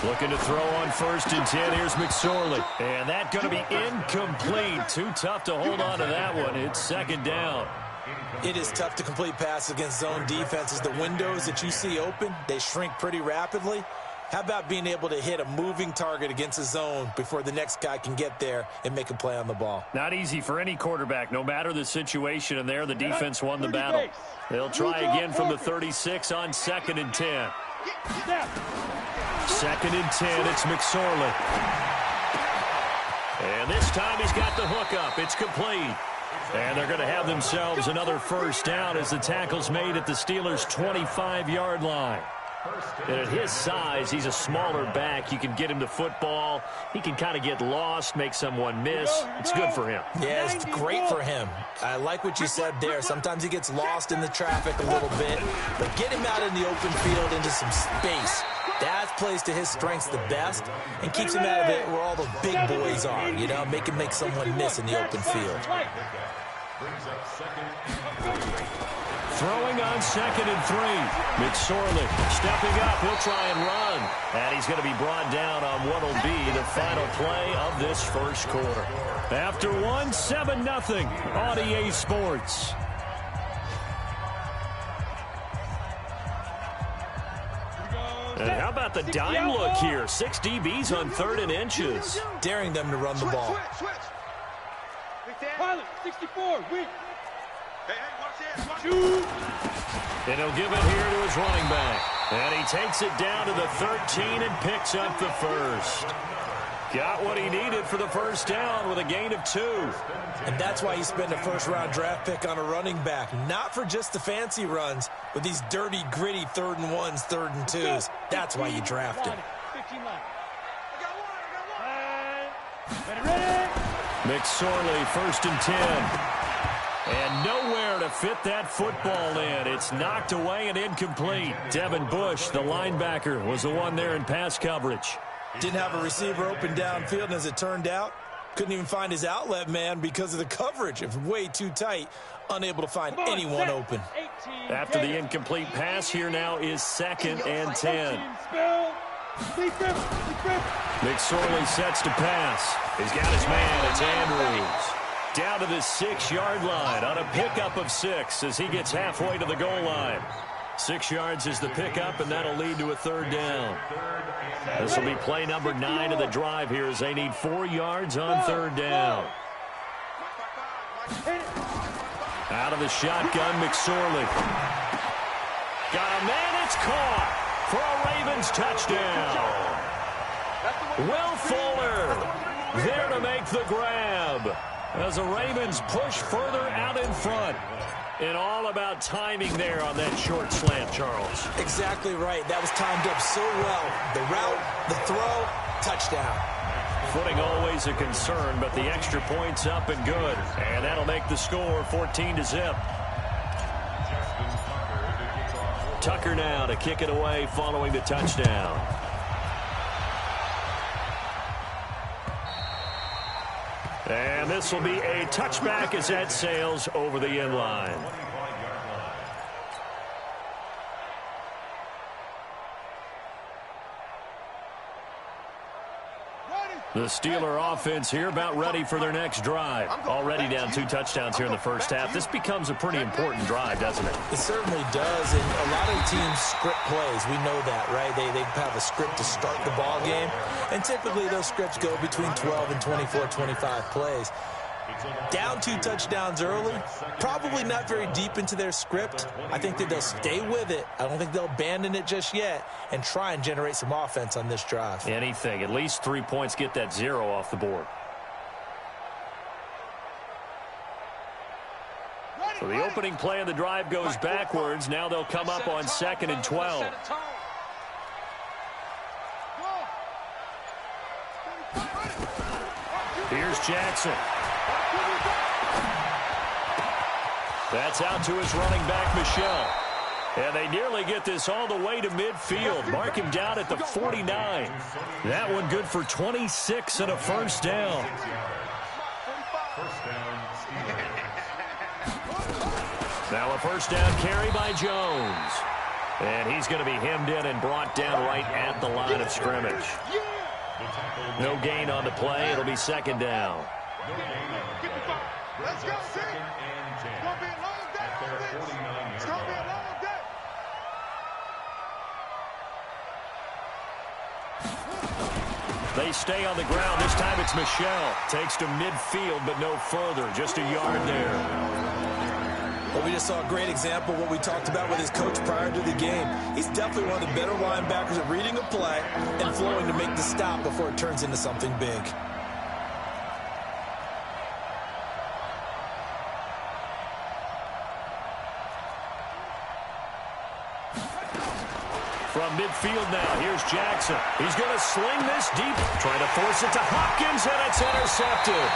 Looking to throw on 1st and 10. Here's McSorley. And that's going to be incomplete. Too tough to hold on to that one. It's 2nd down. It is tough to complete passes against zone defenses. The windows that you see open, they shrink pretty rapidly. How about being able to hit a moving target against a zone before the next guy can get there and make a play on the ball? Not easy for any quarterback, no matter the situation, and there the defense won the battle. They'll try again from the 36 on 2nd and 10. 2nd and 10, it's McSorley. And this time he's got the hook up. It's complete. And they're going to have themselves another 1st down as the tackle's made at the Steelers' 25-yard line. And at his size, he's a smaller back. You can get him to football. He can kind of get lost, make someone miss. It's good for him. Yeah, it's great for him. I like what you said there. Sometimes he gets lost in the traffic a little bit. But get him out in the open field into some space. That plays to his strengths the best and keeps him out of it where all the big boys are. You know, make him make someone miss in the open field. Throwing on 2nd and 3. McSorley stepping up. He'll try and run. And he's going to be brought down on what will be the final play of this 1st quarter. After 1, 7-0 on EA Sports. And how about the dime look here? 6 DBs on 3rd and inches. Daring them to run the ball. Pilot, 64, win. And he'll give it here to his running back. And he takes it down to the 13 and picks up the 1st. Got what he needed for the 1st down with a gain of 2. And that's why you spend a 1st-round draft pick on a running back. Not for just the fancy runs, but these dirty, gritty 3rd and 1s, 3rd and 2s. That's why you draft him. McSorley, 1st and 10. And nowhere to fit that football in. It's knocked away and incomplete. Devin Bush, the linebacker, was the one there in pass coverage. Didn't have a receiver open downfield, and as it turned out, couldn't even find his outlet man because of the coverage. It was way too tight, unable to find anyone open. After the incomplete pass, here now is 2nd and 10. McSorley sets to pass. He's got his man. It's Andrews. Down to the 6-yard line on a pickup of 6 as he gets halfway to the goal line. 6 yards is the pickup, and that'll lead to a 3rd down. This will be play number 9 of the drive here as they need 4 yards on 3rd down. Out of the shotgun, McSorley. Got a man, it's caught for a Ravens touchdown. Will Fuller there to make the grab as the Ravens push further out in front. And all about timing there on that short slant, Charles. Exactly right. That was timed up so well. The route, the throw, touchdown. Footing always a concern, but the extra point's up and good. And that'll make the score 14-0. Tucker now to kick it away following the touchdown. And this will be a touchback as that sails over the end line. The Steeler offense here about ready for their next drive. Already down 2 touchdowns here in the 1st half. This becomes a pretty important drive, doesn't it? It certainly does, and a lot of teams script plays. We know that, right? They have a script to start the ball game, and typically those scripts go between 12 and 24, 25 plays. Down 2 touchdowns early, probably not very deep into their script. I think that they'll stay with it. I don't think they'll abandon it just yet and try and generate some offense on this drive. Anything. At least 3 points, get that 0 off the board. So the opening play of the drive goes backwards. Now they'll come up on 2nd and 12. Here's Jackson. That's out to his running back, Michel. And they nearly get this all the way to midfield. Mark him down at the 49. That one good for 26 and a 1st down. Now a 1st down carry by Jones. And he's going to be hemmed in and brought down right at the line of scrimmage. No gain on the play. It'll be second down. Let's go, team. It's going to be a long day on this. It's going to be a long day. They stay on the ground. This time it's Michel. Takes to midfield, but no further. Just a yard there. Well, we just saw a great example of what we talked about with his coach prior to the game. He's definitely one of the better linebackers at reading a play and flowing to make the stop before it turns into something big. From midfield now, here's Jackson. He's going to sling this deep, trying to force it to Hopkins, and it's intercepted.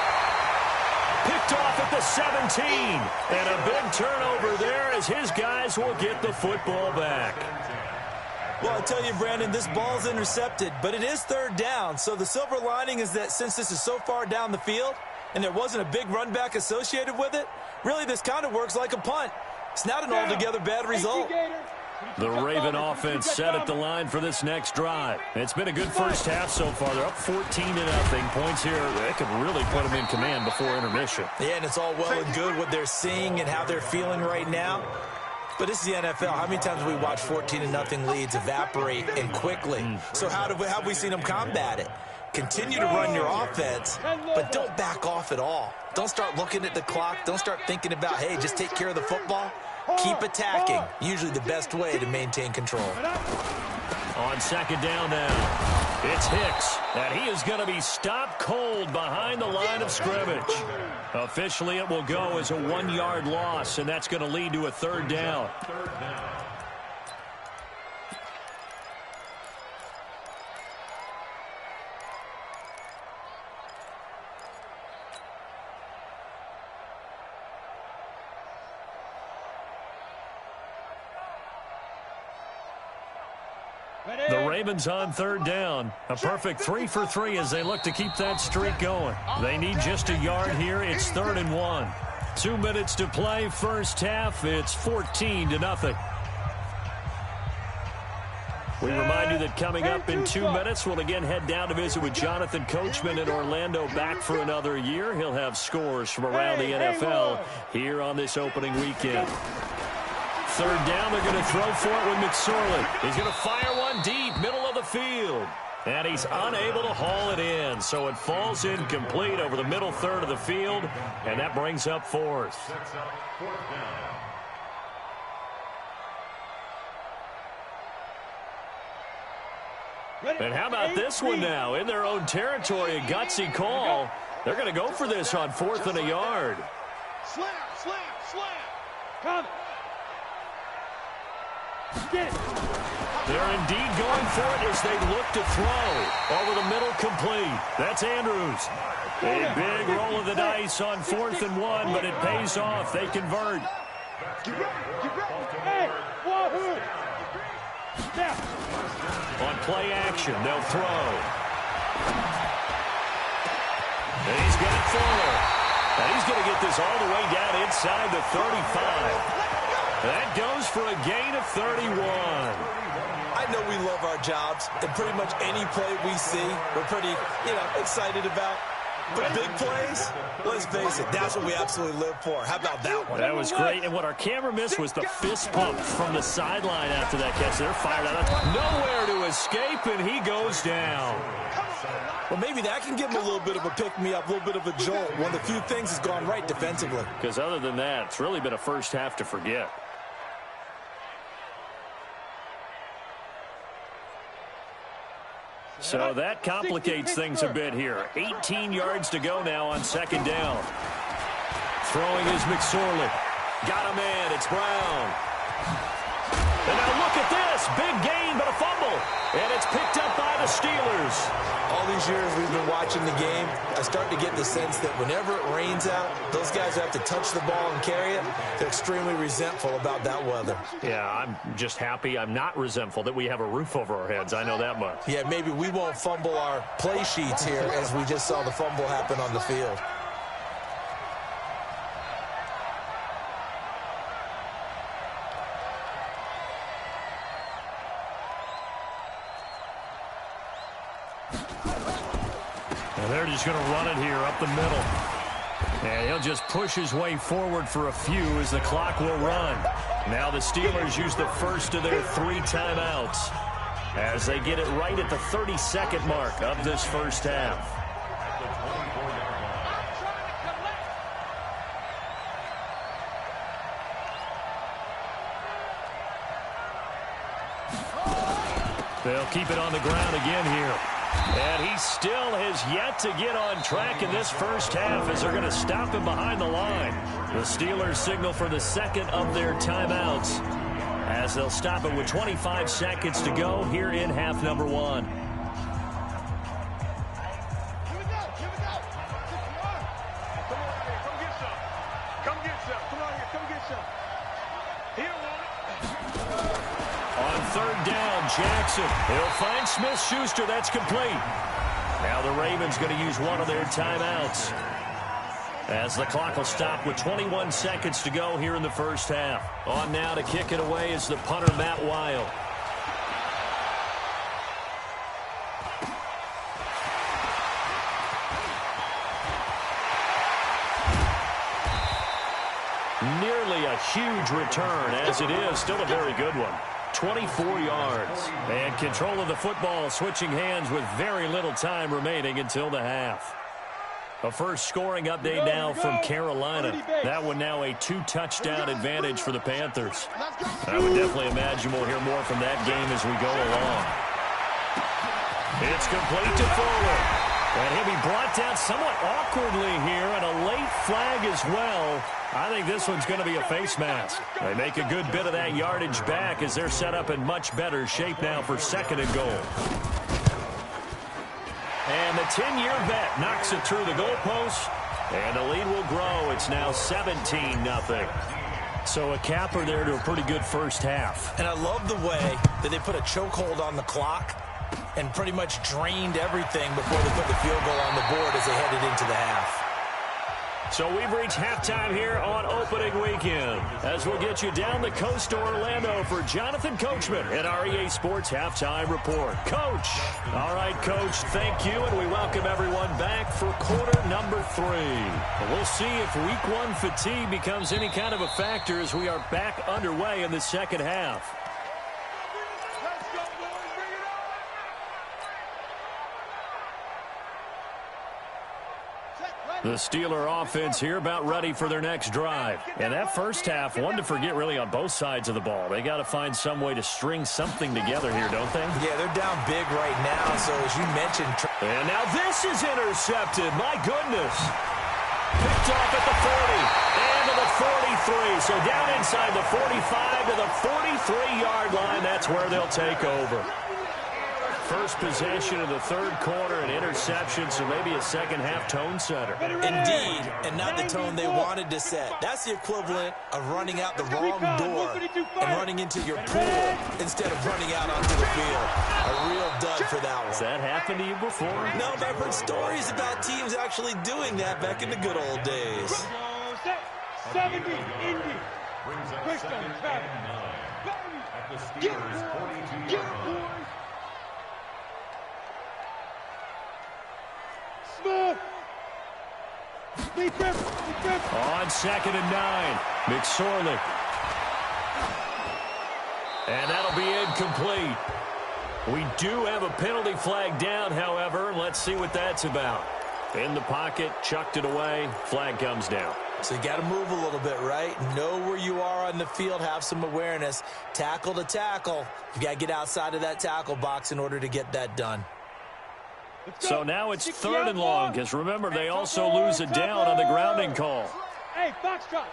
Picked off at the 17. And a big turnover there as his guys will get the football back. Well, I tell you, Brandon, this ball's intercepted, but it is third down. So the silver lining is that since this is so far down the field and there wasn't a big run back associated with it, really this kind of works like a punt. It's not an altogether bad result. The Raven offense set at the line for this next drive. It's been a good first half so far. They're up 14-0. Points here, that could really put them in command before intermission. Yeah, and it's all well and good what they're seeing and how they're feeling right now. But this is the NFL. How many times have we watched 14-0 leads evaporate and quickly? So how have we seen them combat it? Continue to run your offense, but don't back off at all. Don't start looking at the clock. Don't start thinking about, hey, just take care of the football. Keep attacking. Usually the best way to maintain control. On second down now, it's Hicks, and he is going to be stopped cold behind the line of scrimmage. Officially, it will go as a 1-yard loss, and that's going to lead to a third down. The Ravens on third down. A perfect 3 for 3 as they look to keep that streak going. They need just a yard here. It's 3rd and 1. 2 minutes to play. First half, it's 14-0. We remind you that coming up in 2 minutes, we'll again head down to visit with Jonathan Coachman in Orlando, back for another year. He'll have scores from around the NFL here on this opening weekend. Third down, they're going to throw for it with McSorley. He's going to fire one deep, middle of the field. And he's unable to haul it in. So it falls incomplete over the middle third of the field. And that brings up fourth. And how about this one now? In their own territory, a gutsy call. They're going to go for this on 4th and a yard. Slam, slam, slam. Come. They're indeed going for it as they look to throw. Over the middle, complete. That's Andrews. A big roll of the dice on 4th and 1, but it pays off. They convert. On play action, they'll throw. And he's got it full. And he's going to get this all the way down inside the 35. That goes for a gain of 31. I know we love our jobs, and pretty much any play we see, we're pretty, excited about. But big plays, let's face it, that's what we absolutely live for. How about that one? That was great, and what our camera missed was the fist pump from the sideline after that catch. They're fired out. Nowhere to escape, and he goes down. Well, maybe that can give him a little bit of a pick-me-up, a little bit of a jolt. One of the few things has gone right defensively. Because other than that, it's really been a first half to forget. So that complicates things a bit here. 18 yards to go now on second down. Throwing is McSorley. Got a man. It's Brown. And now look at this. Big gain, but a fumble. And it's picked up by the Steelers. All these years we've been watching the game, I start to get the sense that whenever it rains out, those guys who have to touch the ball and carry it, they're extremely resentful about that weather. Yeah, I'm just happy. I'm not resentful that we have a roof over our heads. I know that much. Yeah, maybe we won't fumble our play sheets here as we just saw the fumble happen on the field. And they're just going to run it here up the middle. And he'll just push his way forward for a few as the clock will run. Now the Steelers use the first of their 3 timeouts as they get it right at the 32nd mark of this first half. They'll keep it on the ground again here. And he still has yet to get on track in this first half as they're going to stop him behind the line. The Steelers signal for the second of their timeouts as they'll stop it with 25 seconds to go here in half number 1. Third down, Jackson. He'll find Smith-Schuster. That's complete. Now the Ravens going to use one of their timeouts as the clock will stop with 21 seconds to go here in the first half. On now to kick it away is the punter, Matt Weil. Nearly a huge return as it is. Still a very good one. 24 yards. And control of the football switching hands with very little time remaining until the half. A first scoring update now from Carolina. That one now a 2-touchdown advantage for the Panthers. I would definitely imagine we'll hear more from that game as we go along. It's complete to Fuller. And he'll be brought down somewhat awkwardly here, and a late flag as well. I think this one's going to be a face mask. They make a good bit of that yardage back as they're set up in much better shape now for 2nd and goal. And the 10-year vet knocks it through the goalpost, and the lead will grow. It's now 17-0. So a capper there to a pretty good first half. And I love the way that they put a chokehold on the clock and pretty much drained everything before they put the field goal on the board as they headed into the half. So we've reached halftime here on opening weekend as we'll get you down the coast to Orlando for Jonathan Coachman at our EA Sports Halftime Report. Coach. All right, Coach, thank you, and we welcome everyone back for quarter number 3. And we'll see if week 1 fatigue becomes any kind of a factor as we are back underway in the second half. The Steeler offense here about ready for their next drive. And that first half, one to forget really on both sides of the ball. They got to find some way to string something together here, don't they? Yeah, they're down big right now, so as you mentioned. And now this is intercepted. My goodness. Picked off at the 40 and to the 43. So down inside the 45 to the 43-yard line. That's where they'll take over. First possession of the third quarter, an interception, so maybe a second-half tone setter. Indeed, and not the tone they wanted to set. That's the equivalent of running out the wrong door and running into your pool instead of running out onto the field. A real dud for that one. Has that happened to you before? No, but I've heard stories about teams actually doing that back in the good old days. 70, Indy. Touchdown, Get boys. Smith. On 2nd and 9, McSorley. And that'll be incomplete. We do have a penalty flag down, however. Let's see what that's about. In the pocket, chucked it away, flag comes down. So you got to move a little bit, right? Know where you are on the field, have some awareness. Tackle to tackle. You got to get outside of that tackle box in order to get that done. So now it's 3rd and long, because remember, they also lose it down on the grounding call. Hey, foxtrot.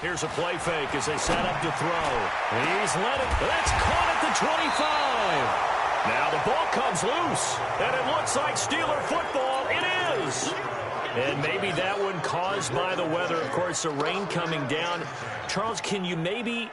Here's a play fake as they set up to throw. He's let it. That's caught at the 25. Now the ball comes loose, and it looks like Steeler football. It is. And maybe that one caused by the weather. Of course, the rain coming down. Charles, can you maybe...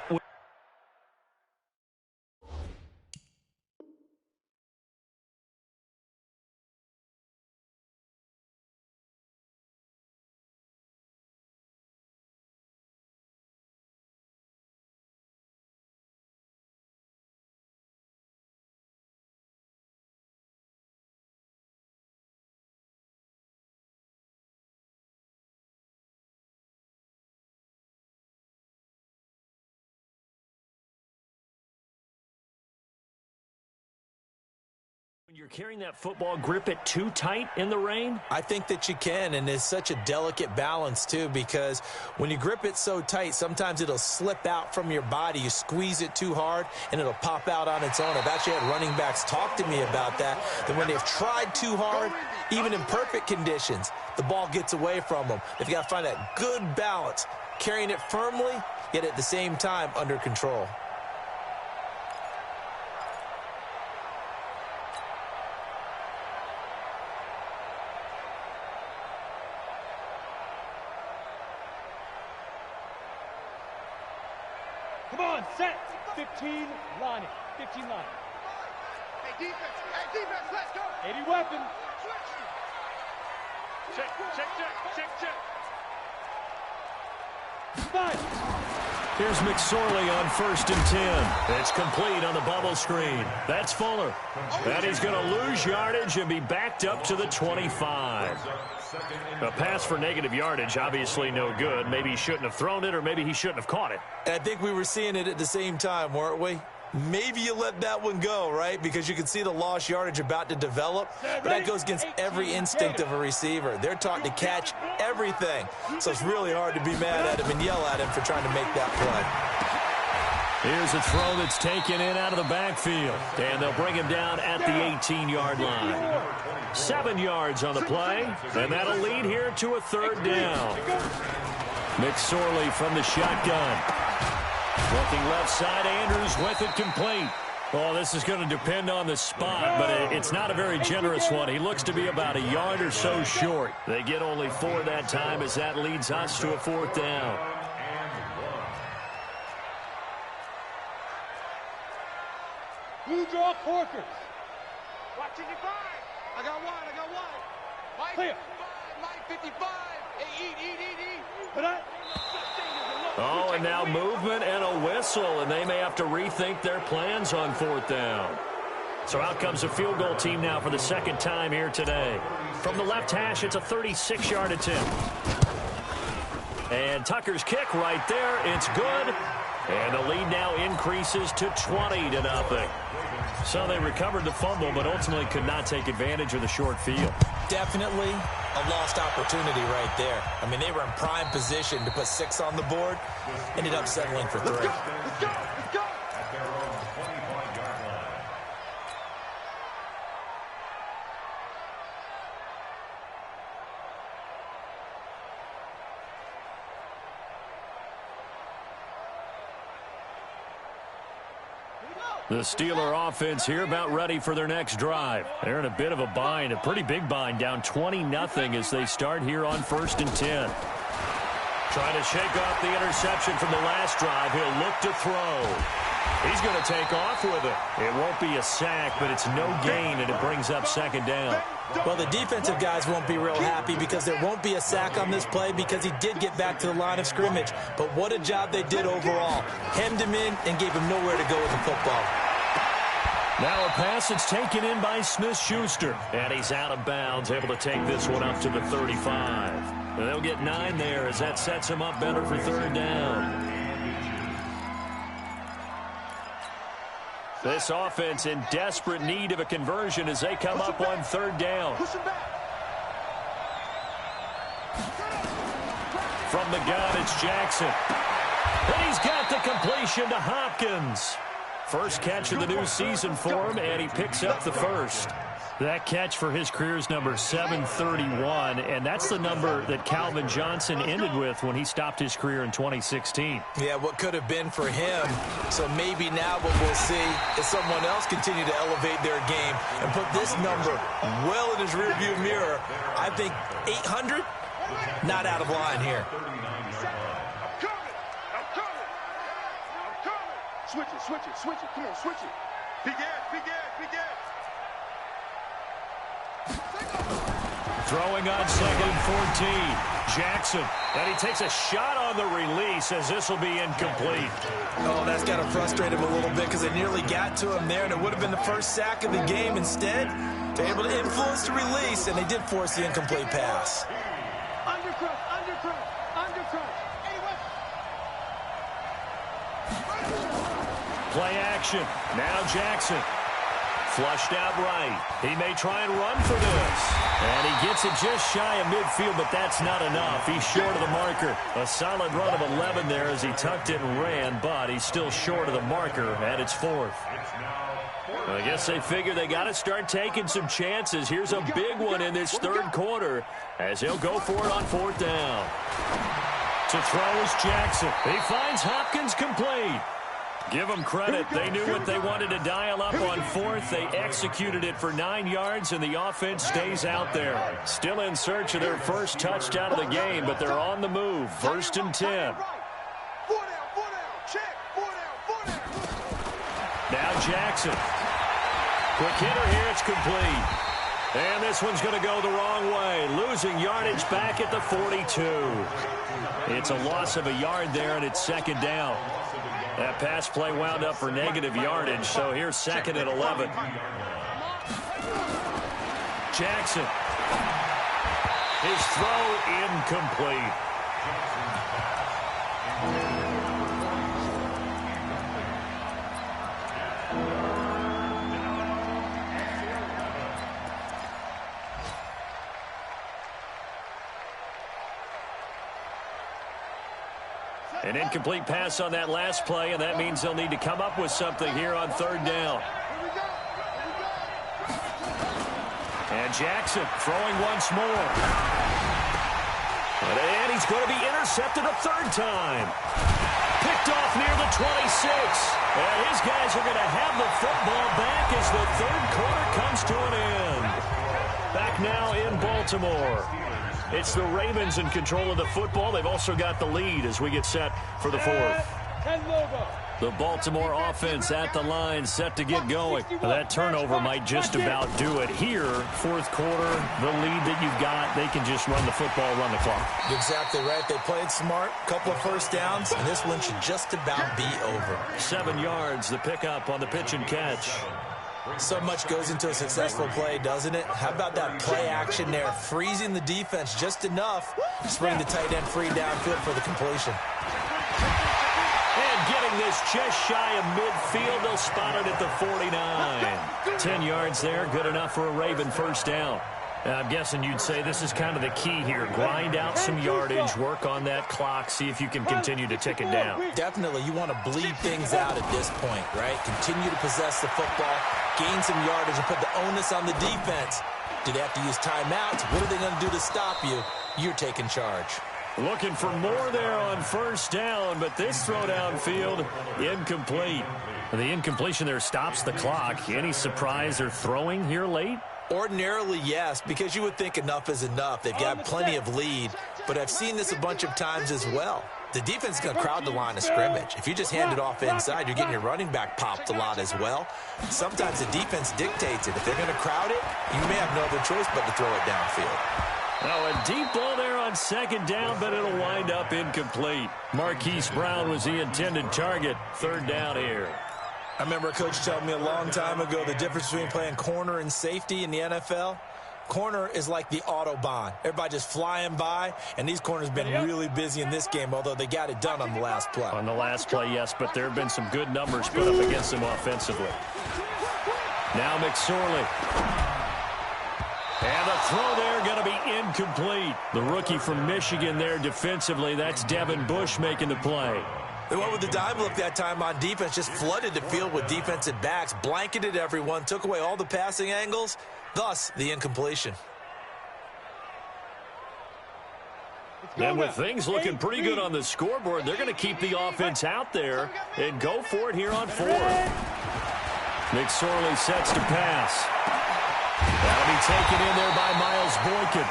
You're carrying that football, grip it too tight in the rain? I think that you can, and it's such a delicate balance, too, because when you grip it so tight, sometimes it'll slip out from your body. You squeeze it too hard, and it'll pop out on its own. I've actually had running backs talk to me about that when they've tried too hard, even in perfect conditions, the ball gets away from them. They've got to find that good balance, carrying it firmly, yet at the same time under control. Come on, set. 15 line it. 15 line it. Hey, defense, let's go. 80 weapon. Check. Five. Here's McSorley on 1st and 10. It's complete on the bubble screen. That's Fuller. And he's going to lose yardage and be backed up to the 25. A pass for negative yardage, obviously no good. Maybe he shouldn't have thrown it, or maybe he shouldn't have caught it. And I think we were seeing it at the same time, weren't we? Maybe you let that one go, right? Because you can see the lost yardage about to develop. But that goes against every instinct of a receiver. They're taught to catch everything. So it's really hard to be mad at him and yell at him for trying to make that play. Here's a throw that's taken in out of the backfield. And they'll bring him down at the 18-yard line. 7 yards on the play. And that'll lead here to a 3rd down. McSorley from the shotgun. Looking left side, Andrews with it complete. Oh, this is going to depend on the spot, but it's not a very generous one. He looks to be about a yard or so short. They get only 4 that time as that leads us to a 4th down. Blue draw Corkers. Watching you five. I got one. Mike Clear. 55, Mike 55. Hey, eat. Put up. Oh, and now movement and a whistle, and they may have to rethink their plans on 4th down. So out comes a field goal team now for the 2nd time here today. From the left hash, it's a 36-yard attempt. And Tucker's kick right there. It's good. And the lead now increases to 20-0. So they recovered the fumble, but ultimately could not take advantage of the short field. Definitely a lost opportunity right there. I mean, they were in prime position to put 6 on the board. Ended up settling for 3. Let's go. The Steeler offense here about ready for their next drive. They're in a bit of a bind, a pretty big bind, down 20-0 as they start here on 1st and 10. Trying to shake off the interception from the last drive. He'll look to throw. He's going to take off with it. It won't be a sack, but it's no gain, and it brings up 2nd down. Well, the defensive guys won't be real happy because there won't be a sack on this play because he did get back to the line of scrimmage. But what a job they did overall. Hemmed him in and gave him nowhere to go with the football. Now a pass that's taken in by Smith-Schuster. And he's out of bounds, able to take this one up to the 35. And they'll get 9 there as that sets him up better for 3rd down. This offense in desperate need of a conversion as they come up on 3rd down. From the gun, it's Jackson. And he's got the completion to Hopkins. First catch of the new season for him, and he picks up the 1st. That catch for his career is number 731, and that's the number that Calvin Johnson ended with when he stopped his career in 2016. Yeah, what could have been for him. So maybe now what we'll see is someone else continue to elevate their game and put this number well in his rearview mirror. I think 800, not out of line here. Switch it. Come on, switch it. Big gas. Throwing on 2nd and 14. Jackson. And he takes a shot on the release as this will be incomplete. Oh, that's got to frustrate him a little bit because they nearly got to him there, and it would have been the first sack of the game. Instead, they're able to influence the release, and they did force the incomplete pass. Undercrush. Play action. Now Jackson. Flushed out right. He may try and run for this. And he gets it just shy of midfield, but that's not enough. He's short of the marker. A solid run of 11 there as he tucked it and ran, but he's still short of the marker at its 4th. I guess they figure they got to start taking some chances. Here's a big one in this 3rd quarter as he'll go for it on 4th down. To throw is Jackson. He finds Hopkins complete. Give them credit. They knew what they wanted to dial up on 4th. They executed it for 9 yards, and the offense stays out there. Still in search of their first touchdown of the game, but they're on the move. 1st and 10. Now Jackson. Quick hitter here. It's complete. And this one's going to go the wrong way. Losing yardage back at the 42. It's a loss of a yard there, and it's 2nd down. That pass play wound up for negative yardage, so here's 2nd and 11. Jackson. His throw incomplete. An incomplete pass on that last play, and that means they'll need to come up with something here on 3rd down. And Jackson throwing once more. And he's going to be intercepted a 3rd time. Picked off near the 26. And his guys are going to have the football back as the 3rd quarter comes to an end. Back now in Baltimore. It's the Ravens in control of the football. They've also got the lead as we get set for the 4th. The Baltimore offense at the line, set to get going. That turnover might just about do it here. 4th quarter, the lead that you've got, they can just run the football, run the clock. Exactly right. They played smart, couple of 1st downs, and this one should just about be over. 7 yards, the pickup on the pitch and catch. So much goes into a successful play, doesn't it? How about that play action there? Freezing the defense just enough to bring the tight end free downfield for the completion. And getting this just shy of midfield, they'll spot it at the 49. 10 yards there, good enough for a Raven 1st down. I'm guessing you'd say this is kind of the key here. Grind out some yardage, work on that clock, see if you can continue to tick it down. Definitely, you want to bleed things out at this point, right? Continue to possess the football, gain some yardage, and put the onus on the defense. Do they have to use timeouts? What are they going to do to stop you? You're taking charge. Looking for more there on 1st down, but this throw downfield, incomplete. The incompletion there stops the clock. Any surprise they're throwing here late? Ordinarily, yes, because you would think enough is enough. They've got plenty of lead, but I've seen this a bunch of times as well. The defense is going to crowd the line of scrimmage. If you just hand it off inside, you're getting your running back popped a lot as well. Sometimes the defense dictates it. If they're going to crowd it, you may have no other choice but to throw it downfield. Oh, a deep ball there on 2nd down, but it'll wind up incomplete. Marquise Brown was the intended target. 3rd down here. I remember a coach telling me a long time ago the difference between playing corner and safety in the NFL. Corner is like the Autobahn. Everybody just flying by, and these corners have been really busy in this game, although they got it done on the last play. On the last play, yes, but there have been some good numbers put up against them offensively. Now McSorley. And the throw there going to be incomplete. The rookie from Michigan there defensively, that's Devin Bush making the play. They went with the dime look that time on defense, just flooded the field with defensive backs, blanketed everyone, took away all the passing angles, thus the incompletion. And with things looking pretty good on the scoreboard, they're going to keep the offense out there and go for it here on 4th. McSorley sets to pass. That'll be taken in there by Miles Boykin.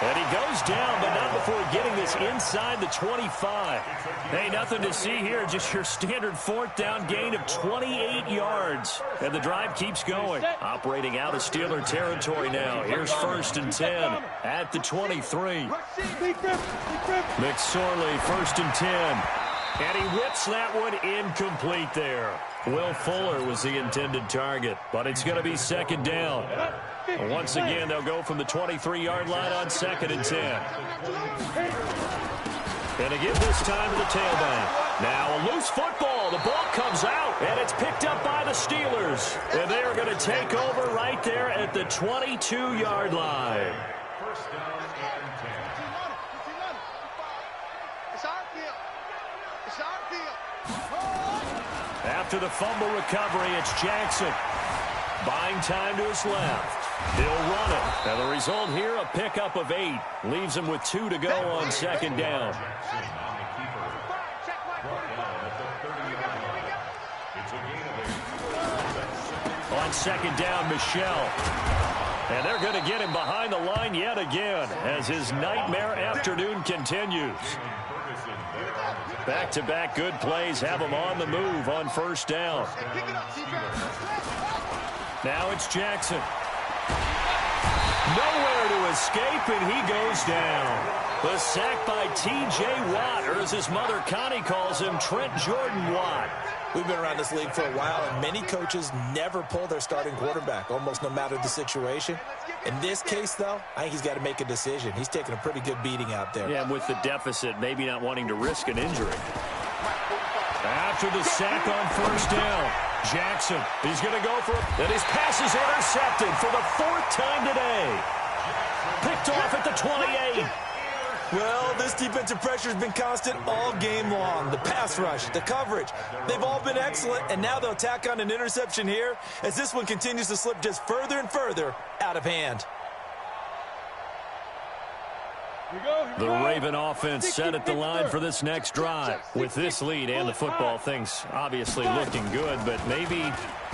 And he goes down, but not before getting this inside the 25. Hey, nothing to see here, just your standard 4th down gain of 28 yards. And the drive keeps going. Operating out of Steeler territory now. Here's 1st and 10 at the 23. McSorley, 1st and 10. And he whips that one incomplete there. Will Fuller was the intended target, but it's going to be 2nd down. Once again, they'll go from the 23-yard line on 2nd and 10. And to give this time to the tailback. Now a loose football The ball comes out, and it's picked up by the Steelers. And they are going to take over right there at the 22-yard line. First down and 10. It's our field. It's our field. After the fumble recovery, it's Jackson. Buying time to his left. He'll run it. And the result here, a pickup of 8. Leaves him with 2 to go on second down. On second down, Michelle. And they're going to get him behind the line yet again as his nightmare afternoon continues. Back-to-back good plays have him on the move on first down. Now it's Jackson. Nowhere to escape, and he goes down. The sack by T.J. Watt, or as his mother Connie calls him, Trent Jordan Watt. We've been around this league for a while, and many coaches never pull their starting quarterback, almost no matter the situation. In this case, though, I think he's got to make a decision. He's taking a pretty good beating out there. Yeah, and with the deficit, maybe not wanting to risk an injury. After the sack on first down, Jackson, he's going to go for it. And his pass is intercepted for the 4th time today. Picked off at the 28. Well, this defensive pressure has been constant all game long. The pass rush, the coverage, they've all been excellent, and now they'll tack on an interception here as this one continues to slip just further and further out of hand. The Raven offense set at the line for this next drive. With this lead and the football, things obviously looking good, but maybe,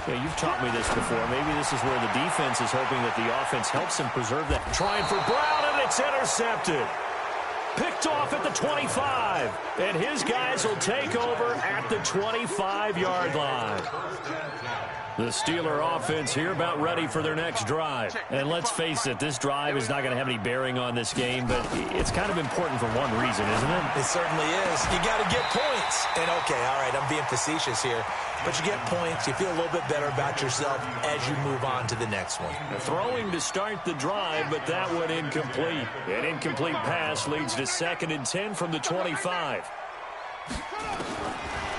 you've taught me this before, maybe this is where the defense is hoping that the offense helps them preserve that. Trying for Brown, and it's intercepted. Picked off at the 25, and his guys will take over at the 25-yard line. The Steeler offense here about ready for their next drive. And let's face it, this drive is not going to have any bearing on this game, but it's kind of important for one reason, isn't it? It certainly is. You got to get points. And, okay, all right, I'm being facetious here. But you get points, you feel a little bit better about yourself as you move on to the next one. Throwing to start the drive, but that one incomplete. An incomplete pass leads to 2nd and 10 from the 25.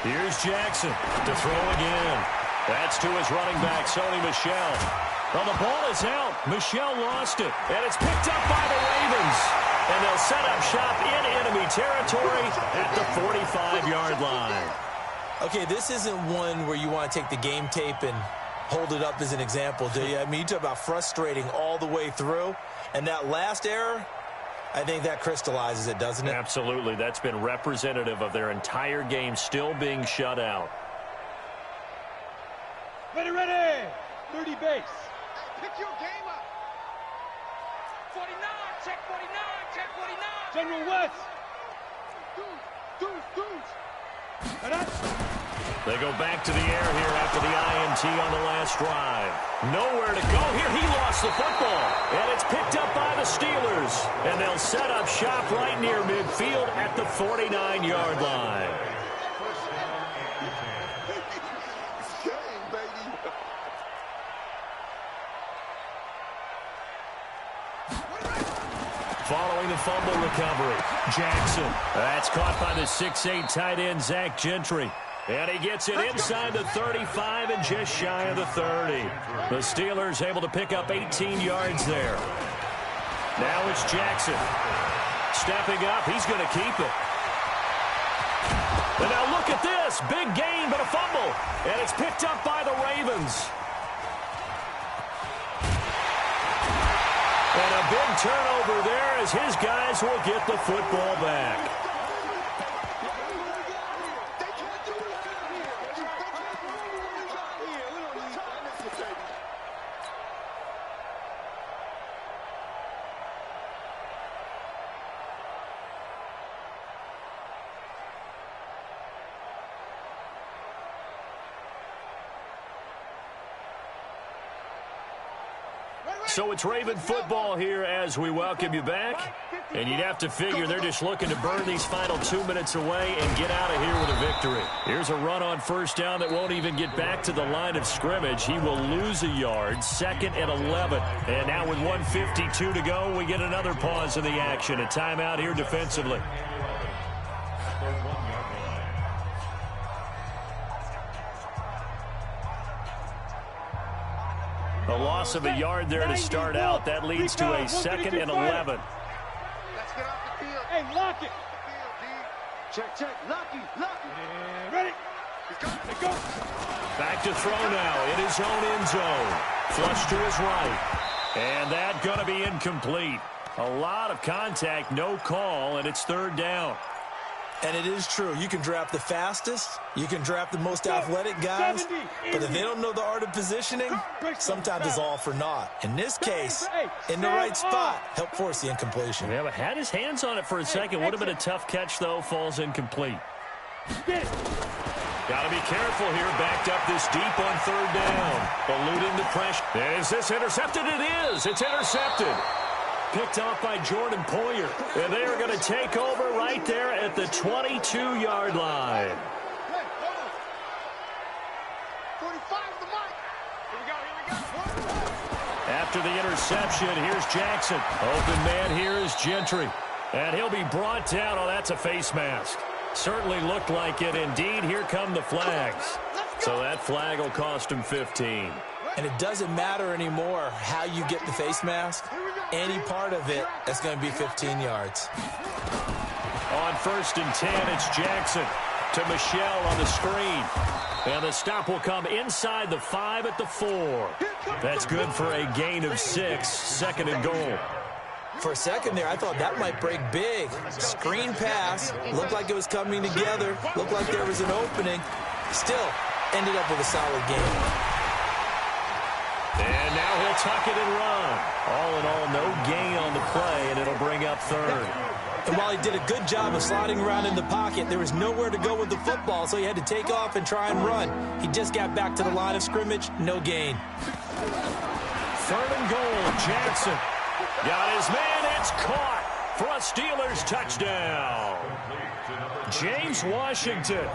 Here's Jackson to throw again. That's to his running back, Sony Michel. Well, the ball is out. Michel lost it, and it's picked up by the Ravens. And they'll set up shop in enemy territory at the 45-yard line. Okay, this isn't one where you want to take the game tape and hold it up as an example, do you? I mean, you talk about frustrating all the way through. And that last error, I think that crystallizes it, doesn't it? Absolutely. That's been representative of their entire game still being shut out. Ready. 30 base. Pick your game up. 49, check 49, check 49. General West. Dudes. They go back to the air here after the INT on the last drive. Nowhere to go here. He lost the football. And it's picked up by the Steelers. And they'll set up shop right near midfield at the 49-yard line. Following the fumble recovery, Jackson. That's caught by the 6'8" tight end, Zach Gentry. And he gets it inside the 35 and just shy of the 30. The Steelers able to pick up 18 yards there. Now it's Jackson. Stepping up, he's going to keep it. And now look at this. Big gain, but a fumble. And it's picked up by the Ravens. And a big turnover there as his guys will get the football back. So it's Raven football here as we welcome you back. And you'd have to figure they're just looking to burn these final 2 minutes away and get out of here with a victory. Here's a run on first down that won't even get back to the line of scrimmage. He will lose a yard, 2nd and 11. And now with 1:52 to go, we get another pause in the action. A timeout here defensively. A loss of a yard there to start out. That leads to a 2nd and 11. Let's get off the field. Hey, lock it. Check, check. Lucky. And ready. Let's go. Back to throw now in his own end zone. Flush to his right. And that going to be incomplete. A lot of contact, no call, and it's 3rd down. And it is true. You can draft the fastest. You can draft the most athletic guys. But if they don't know the art of positioning, sometimes it's all for naught. In this case, in the right spot, help force the incompletion. Yeah, but had his hands on it for a second. Would have been a tough catch, though. Falls incomplete. Got to be careful here. Backed up this deep on 3rd down. Eluding the pressure. Is this intercepted? It is. It's intercepted. Picked off by Jordan Poyer. And they are going to take over right there at the 22-yard line. 45 the mic. Here we go. After the interception, here's Jackson. Open man here is Gentry. And he'll be brought down. Oh, that's a face mask. Certainly looked like it. Indeed, here come the flags. So that flag will cost him 15. And it doesn't matter anymore how you get the face mask. Any part of it, that's going to be 15 yards. On 1st and 10, it's Jackson to Michelle on the screen. And the stop will come inside the 5 at the 4. That's good for a gain of 6, 2nd and goal. For a second there, I thought that might break big. Screen pass, looked like it was coming together, looked like there was an opening. Still, ended up with a solid game. And now he'll tuck it and run. All in all, no gain on the play, and it'll bring up 3rd. And while he did a good job of sliding around in the pocket, there was nowhere to go with the football, so he had to take off and try and run. He just got back to the line of scrimmage, no gain. 3rd and goal, Jackson. Got his man, it's caught for a Steelers touchdown. James Washington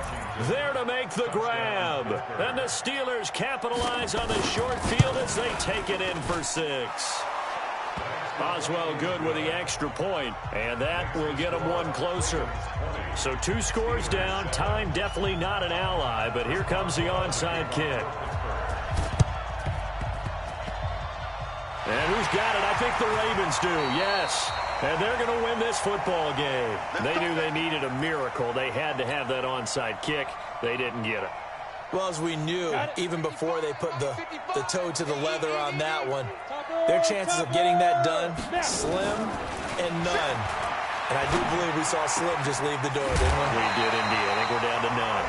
there to make the grab. And the Steelers capitalize on the short field as they take it in for 6. Oswell good with the extra point, and that will get them one closer. So 2 scores down. Time definitely not an ally, but here comes the onside kick. And who's got it? I think the Ravens do, yes. And they're going to win this football game. They knew they needed a miracle. They had to have that onside kick. They didn't get it. Well, as we knew, even before they put the toe to the leather on that one, their chances of getting that done, slim and none. And I do believe we saw Slim just leave the door, didn't we? We did indeed. I think we're down to none.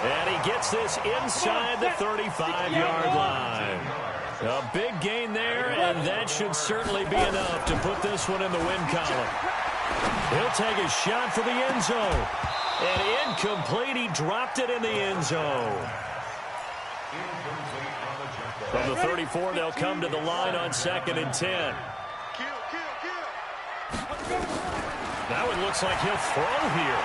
And he gets this inside the 35-yard line. A big gain there, and that should certainly be enough to put this one in the win column. He'll take a shot for the end zone. And incomplete. He dropped it in the end zone. From the 34, they'll come to the line on 2nd and 10. That one looks like he'll throw here.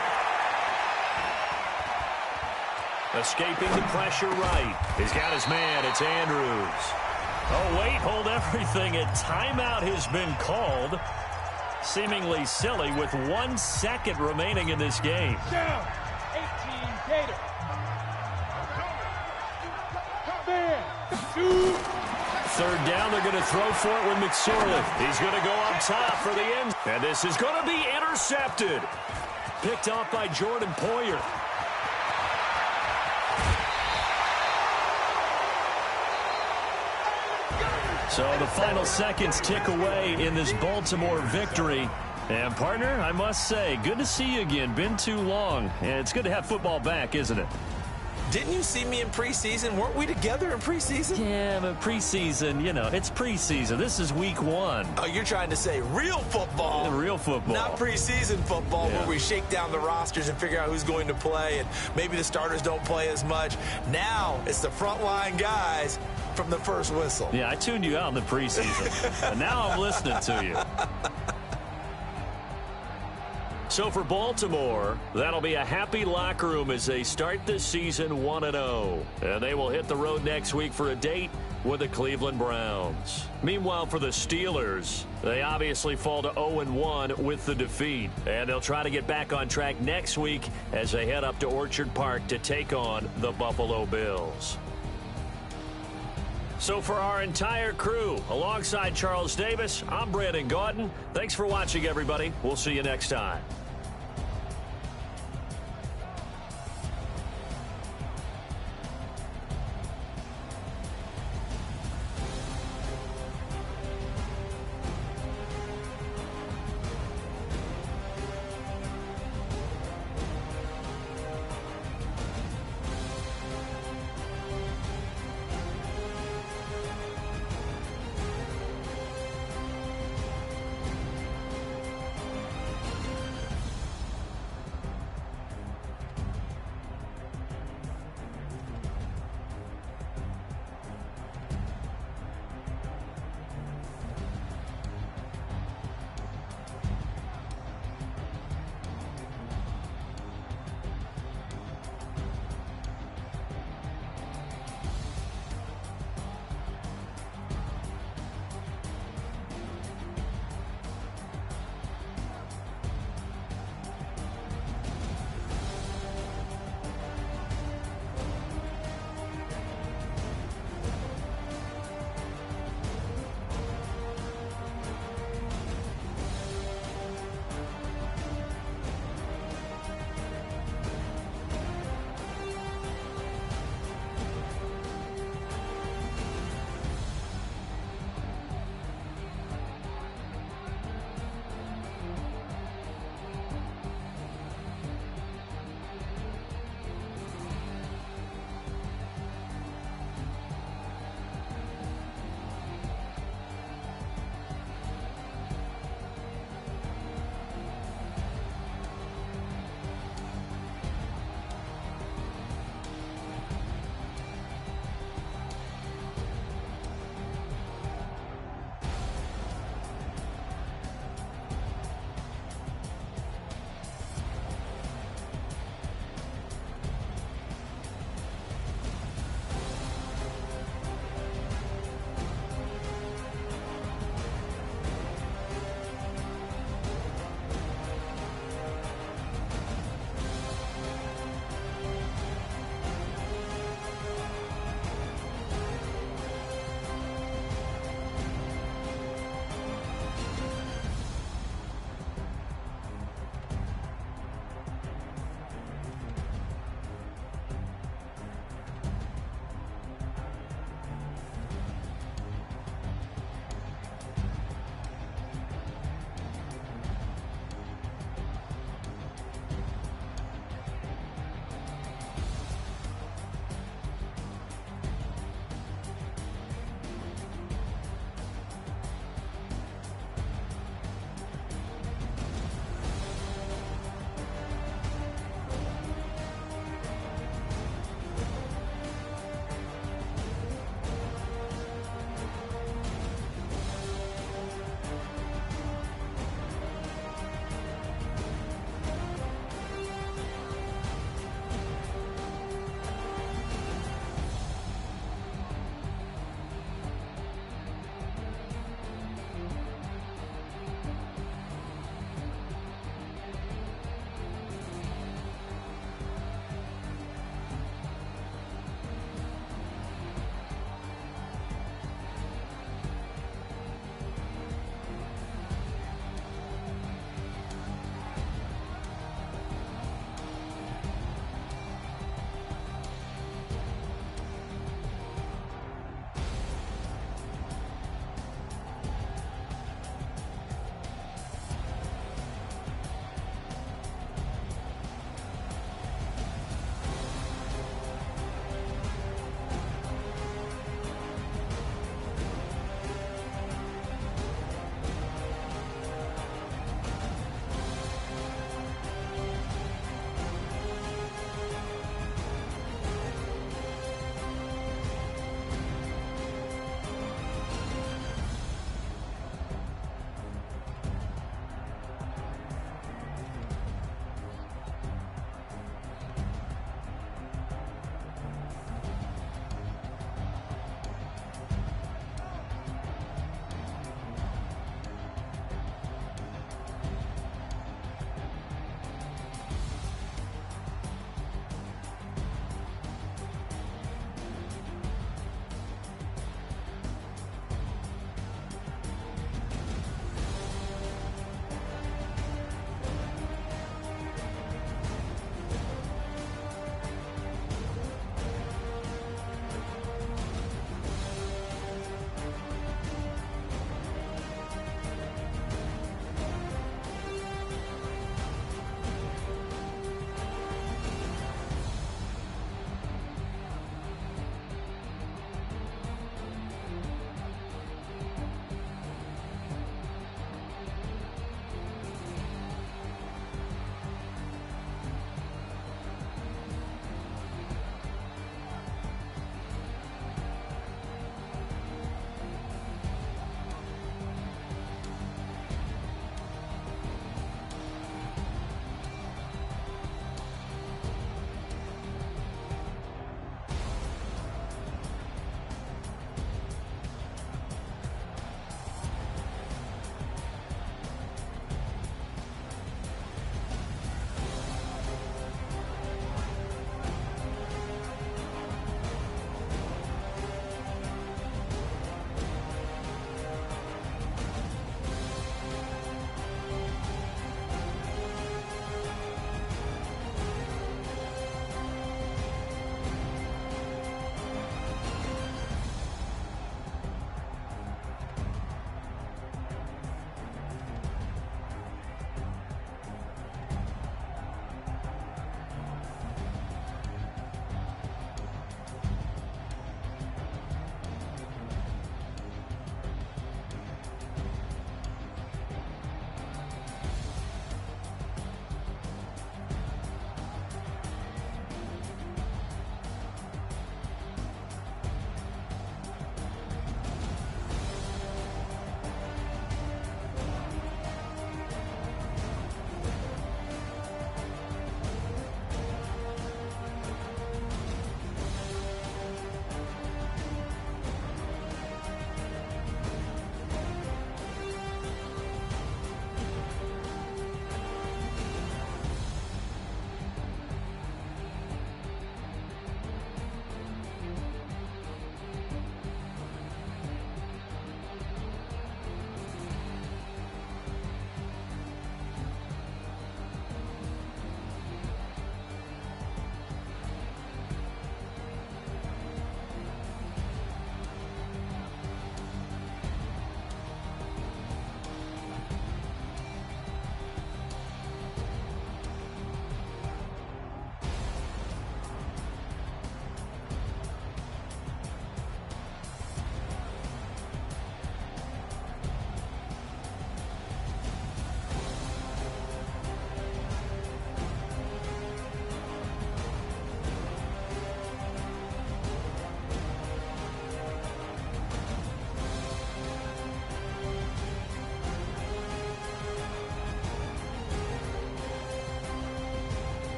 Escaping the pressure right. He's got his man. It's Andrews. Oh, wait, hold everything. A timeout has been called. Seemingly silly with 1 second remaining in this game. Down. 18 Gator. Man. 2. 3rd down, they're going to throw for it with McSorley. He's going to go up top for the end. And this is going to be intercepted. Picked off by Jordan Poyer. So the final seconds tick away in this Baltimore victory. And, partner, I must say, good to see you again. Been too long. And it's good to have football back, isn't it? Didn't you see me in preseason? Weren't we together in preseason? Yeah, but preseason, you know, it's preseason. This is week 1. Oh, you're trying to say real football. Real football. Not preseason football where we shake down the rosters and figure out who's going to play, and maybe the starters don't play as much. Now it's the frontline guys from the first whistle. Yeah, I tuned you out in the preseason. And now I'm listening to you. So for Baltimore, that'll be a happy locker room as they start this season 1-0. And they will hit the road next week for a date with the Cleveland Browns. Meanwhile, for the Steelers, they obviously fall to 0-1 with the defeat. And they'll try to get back on track next week as they head up to Orchard Park to take on the Buffalo Bills. So for our entire crew, alongside Charles Davis, I'm Brandon Gaudin. Thanks for watching, everybody. We'll see you next time.